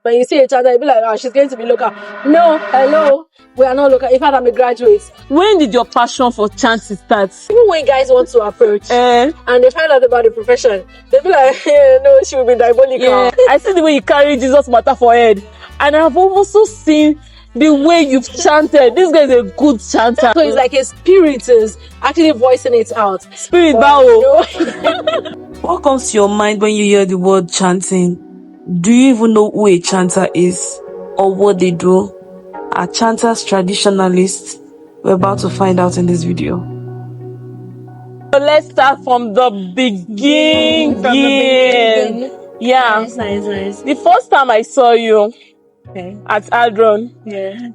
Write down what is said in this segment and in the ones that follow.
When you see a chanter, you'll be like, oh, she's going to be local. No, hello, we are not local. In fact, I'm a graduate. When did your passion for chanting start? Even when guys want to approach and they find out about the profession, they'll be like, hey, no, she will be diabolical. Yeah, I see the way you carry Jesus matter for head. And I've also seen the way you've chanted. This guy is a good chanter. So it's like a spirit is actually voicing it out. Spirit bow. What comes to your mind when you hear the word chanting? Do you even know who a chanter is or what they do? Are chanters traditionalists? We're about to find out in this video. So let's start from the beginning. Yeah. Nice. The first time I saw you at Adron,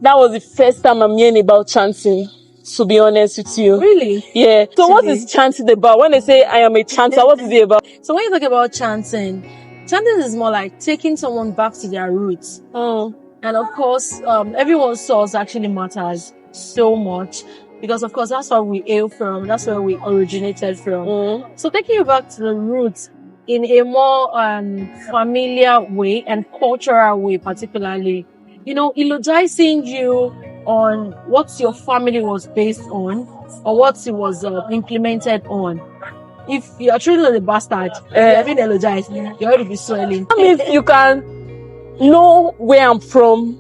that was the first time I'm hearing about chanting, to be honest with you. Really? Yeah. So what is chanting about? When they say I am a chanter, what is it about? So when you talk about chanting is more like taking someone back to their roots. And of course, everyone's source actually matters so much because of course that's where we hail from, that's where we originated from. So taking you back to the roots in a more familiar way and cultural way, particularly, eulogizing you on what your family was based on or what it was implemented on. If you are truly not a bastard, you're being eulogized, you're already be swelling. That means you can know where I'm from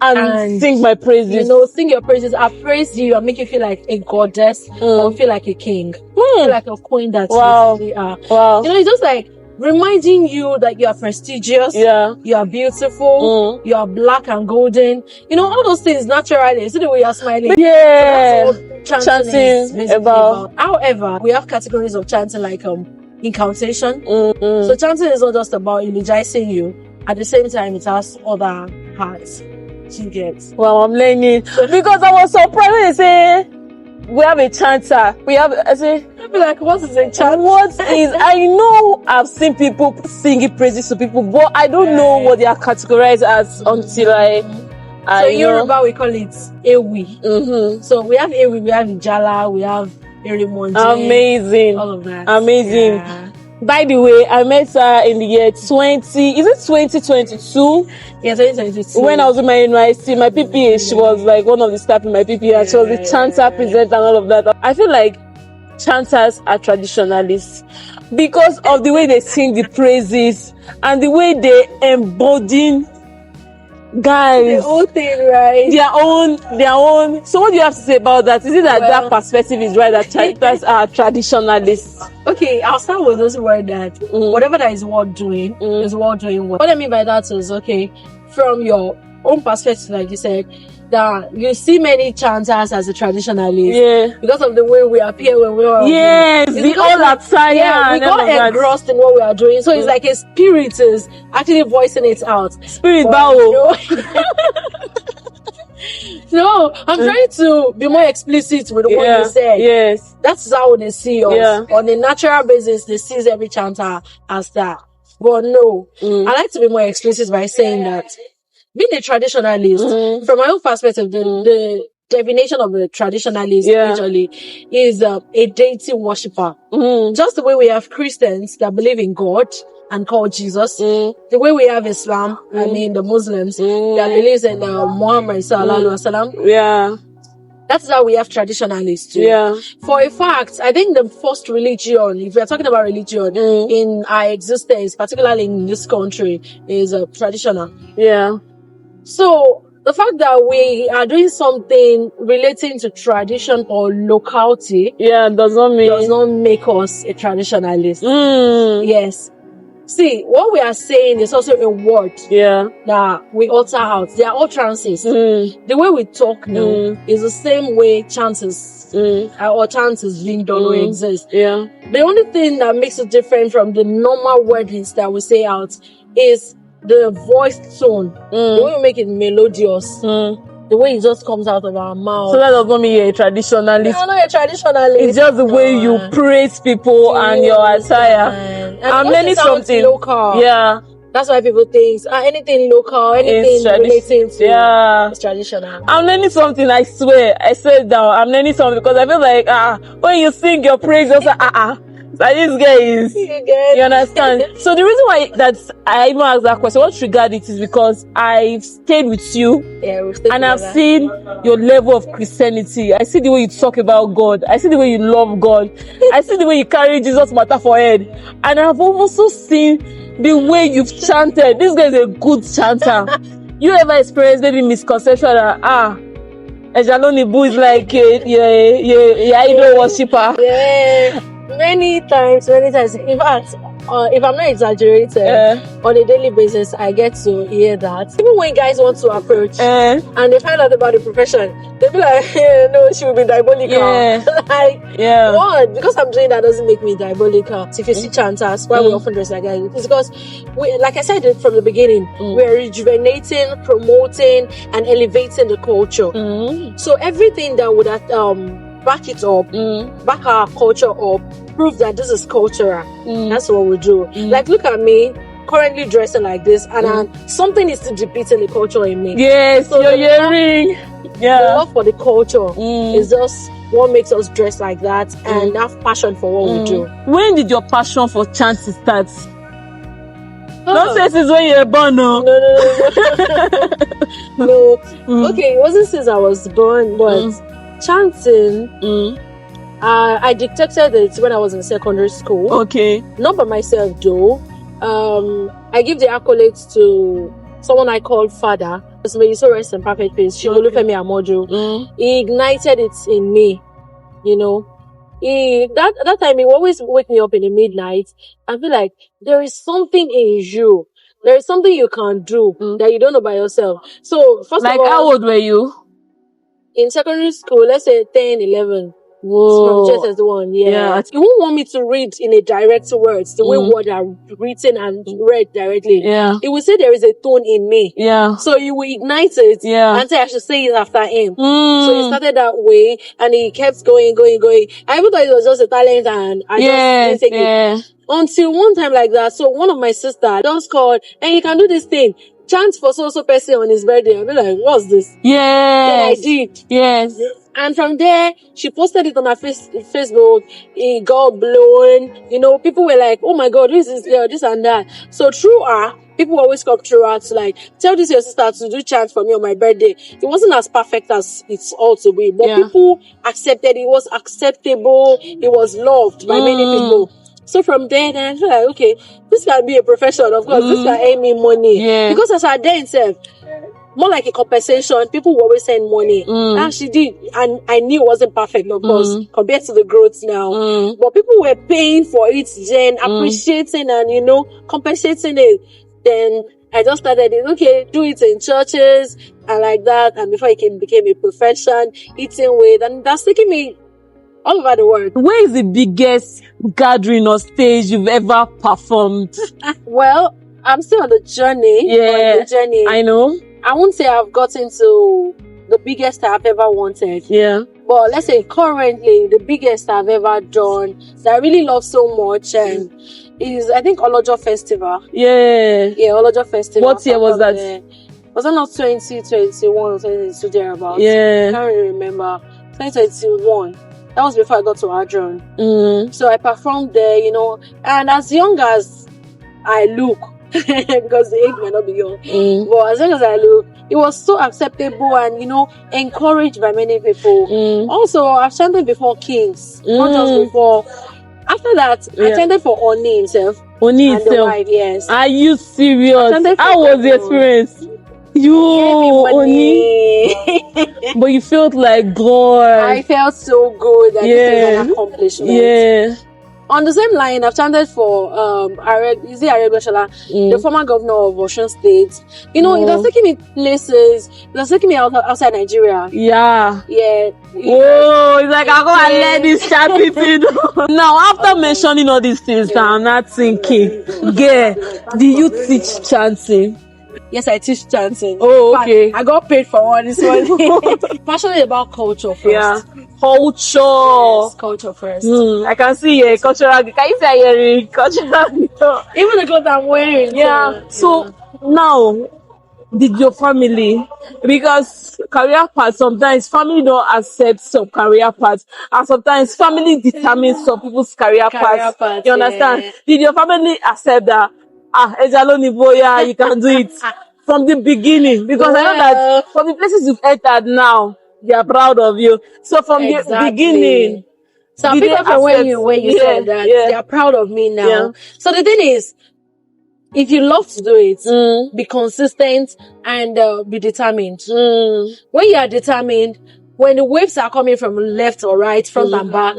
and sing my praises. Sing your praises. I praise you and make you feel like a goddess or feel like a king. Feel like a queen that you really are. Wow. It's just like reminding you that you are prestigious, you are beautiful, you are black and golden. All those things naturally. See the way you're smiling. Yeah. So that's what chanting is basically about. However, we have categories of chanting like incantation. So chanting is not just about eulogizing you. At the same time, it has other parts. She gets. Well, I'm learning because I was surprised when they say we have a chanter. I'd be like, what is a chanter? What is? I know I've seen people singing praises to people, but I don't know what they are categorized as until I So in Yoruba we call it Ewi. So we have Ewi, we have Ijala, we have Erimonde. Amazing. All of that. Amazing. Yeah. By the way, I met her in the year 2022? Yeah, 2022. When I was in my NYC, my PPA, she was like one of the staff in my PPA, and she was the chanter presenter and all of that. I feel like chanters are traditionalists because of the way they sing the praises and the way they embody guys. The whole thing, right? Their own. So what do you have to say about that? Is it that perspective is right, that chanters are traditionalists? Okay, I'll start with this word that whatever that is worth doing is worth doing well. What I mean by that is, okay, from your own perspective, like you said, that you see many chanters as a traditionalist because of the way we appear when we are the all attire. Yeah, we got engrossed in what we are doing. So it's like a spirit is actually voicing it out. Spirit bow. No, I'm trying to be more explicit with what you said. Yes. That's how they see us. Yeah. On a natural basis, they see every chanter as that. But no, I like to be more explicit by saying that being a traditionalist, from my own perspective, the definition of a traditionalist usually is a deity worshipper. Just the way we have Christians that believe in God and call Jesus, the way we have Islam, the Muslims that believes in Muhammad sallallahu alaihi wasallam. Yeah. That's how we have traditionalists too. Yeah. For a fact, I think the first religion, if we're talking about religion in our existence, particularly in this country, is traditional. Yeah. So the fact that we are doing something relating to tradition or locality, does not make us a traditionalist. Yes. See, what we are saying is also a word that we utter out. They are all trances. The way we talk now is the same way chances or chances being done will exist. Yeah. The only thing that makes it different from the normal wordings that we say out is the voice tone. The way we make it melodious. The way it just comes out of our mouth. So that does not mean you're a traditionalist. No, not a traditionalist. It's just the way you praise people and your attire. I'm learning something local. Yeah. That's why people think anything local, anything relating to it's traditional. I'm learning something, I swear. I swear down. I'm learning something because I feel like when you sing your praise, you're like, Like this guy is, you understand? So the reason why that I even asked that question, what triggered it, is because I've stayed with you, and I've seen your level of Christianity. I see the way you talk about God. I see the way you love God. I see the way you carry Jesus matter for head. And I've also seen the way you've chanted. This guy is a good chanter. You ever experienced maybe misconception that Ejalonibu is like a idol worshiper? Yeah, many times. In fact, if I'm not exaggerating, on a daily basis, I get to hear that. Even when guys want to approach and they find out about the profession, they'll be like, no, she will be diabolical. What? Because I'm doing that doesn't make me diabolical. If you see chanters, why we often dress like that? It's because, like I said from the beginning, we're rejuvenating, promoting, and elevating the culture. So everything that would back it up, back our culture up, prove that this is cultural. That's what we do. Like, look at me, currently dressing like this, and something is still depicting the culture in me. Yes, so you're hearing. The love for the culture is just what makes us dress like that and have passion for what we do. When did your passion for chanting start? Don't say since when you were born, no. No. Okay, it wasn't since I was born, but chanting, I detected it when I was in secondary school. Okay. Not by myself though. I give the accolades to someone I call Father. May you so rest in perfect peace. Shigolufemi Amojo. He ignited it in me, you know. That time he always wake me up in the midnight. I feel like there is something in you. There is something you can do that you don't know by yourself. So first of all, how old were you? In secondary school, let's say 10, 11. Whoa. From JSS1, yeah. You won't want me to read in a direct words, the way words are written and read directly. Yeah. It will say there is a tone in me. Yeah. So you will ignite it and say I should say it after him. So he started that way and he kept going. I even thought it was just a talent and I just didn't take it. Until one time like that, so one of my sisters just called, and you can do this thing. Chant for so person on his birthday. I'll be like, what's this? Yes. Then I did. Yes. And from there, she posted it on her Facebook. It got blown. You know, people were like, oh my God, who is this girl? This and that. So through her, people always come through her to like, tell this your sister to do chant for me on my birthday. It wasn't as perfect as it's all to be, but people accepted it. It was acceptable. It was loved by many people. So from there, then I feel like, okay, this can be a profession. Of course, this can earn me money. Because as I then said, more like a compensation, people will always send money. And she did. And I knew it wasn't perfect, of course, compared to the growth now. But people were paying for it then, appreciating and, you know, compensating it. Then I just started it, okay, do it in churches and like that. And before it became a profession, eating with, and that's taking me all over the world. Where is the biggest gathering or stage you've ever performed? Well, I'm still on the journey. I know. I won't say I've gotten to the biggest I've ever wanted. But let's say currently the biggest I've ever done that I really love so much and is I think Olojo Festival. Olojo Festival. What year was that? Was it not 2021 or 2022 thereabouts? I can't really remember. 2021. That was before I got to Adron. So I performed there, you know, and as young as I look, because the age might not be young, but as long as I look, it was so acceptable and, you know, encouraged by many people. Also, I've chanted before kings, not just before. After that, I chanted for Oni himself. Oni and himself? The wife, yes. Are you serious? How was the experience? You, Oni. But you felt like God. I felt so good that this is an accomplishment. On the same line, I've chanted for the former governor of Osun State. You know, it was taking me places. It was taking me outside Nigeria. Yeah. Oh, it's like I'll go and let this chat people. Now, after mentioning all these things, I'm not thinking, do you teach chanting? Yes, I teach chanting. Oh, okay. I got paid for one. This one. Passionate about culture first. Culture. Yes, culture first. I can see a cultural. Can you say you're cultural? Even the clothes I'm wearing. So now, did your family, because career paths, sometimes family don't accept some career paths, and sometimes family determines some people's career paths. You understand? Yeah. Did your family accept that, Ejalonibu, yeah, you can do it from the beginning? Because I know that from the places you've entered now, they are proud of you. So from the beginning, so I'll did pick they up from when accept? you said that they are proud of me now. Yeah. So the thing is, if you love to do it, be consistent and be determined. When you are determined, when the waves are coming from left or right, front and back,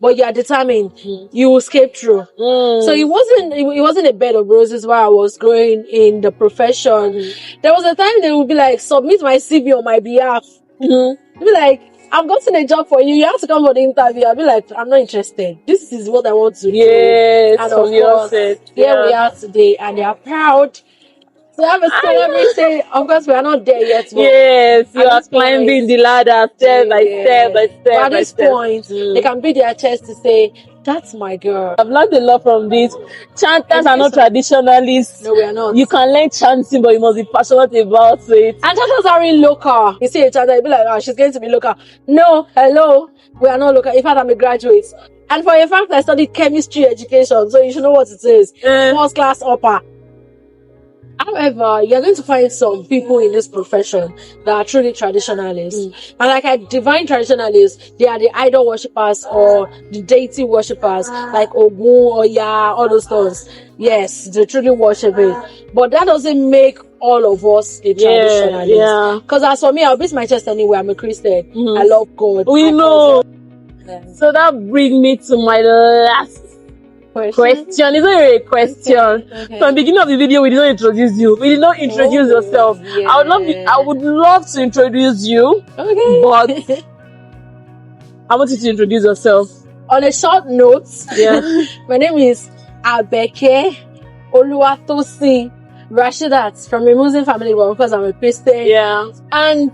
but you are determined, you will escape through. So it wasn't a bed of roses while I was growing in the profession. There was a time they would be like, submit my CV on my behalf. Be like, I've gotten a job for you. You have to come for the interview. I'll be like, I'm not interested. This is what I want to do. Yes, And from of your course, set. here we are today, and they are proud to have a celebrity. Of course, we are not there yet. But Yes, you at are this climbing point, the ladder step by step by but step at by this step. point, they can beat their chest to say, that's my girl. I've learned a lot from this. Chanters are not traditionalists. No, we are not. You can learn chanting, but you must be passionate about it. And chanters are in local. You see a chanter, you'll be like, oh, she's going to be local. No, hello, we are not local. In fact, I'm a graduate. And for a fact, I studied chemistry education, so you should know what it is. First class upper. However, you're going to find some people in this profession that are truly traditionalists. And like a divine traditionalists, they are the idol worshippers or the deity worshippers, like Ogun, Oya, all those things. Yes, they truly worship it. But that doesn't make all of us a traditionalist. Because as for me, I'll beat my chest anyway. I'm a Christian. I love God. We know. So that brings me to my last question. It's not really a question. Okay. From the beginning of the video, we did not introduce you. We did not introduce yourself. Yeah. I would love to introduce you. Okay. But I want you to introduce yourself. On a short note, my name is Abeke Oluwatosin Rashidat from a Muslim family, but of course I'm a Christian. Yeah. And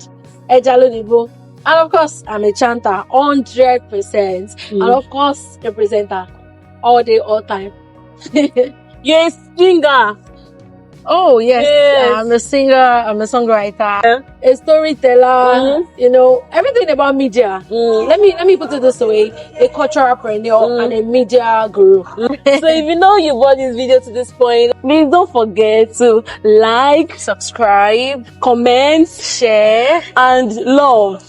Ejalonibu. And of course I'm a chanter, 100%. And of course a presenter. All day, all time. You're a singer. Oh, yes. I'm a singer, I'm a songwriter, a storyteller, you know, everything about media. Let me put it this way, a cultural pioneer and a media guru. So if you know you watched this video to this point, please don't forget to like, subscribe, comment, share, and love.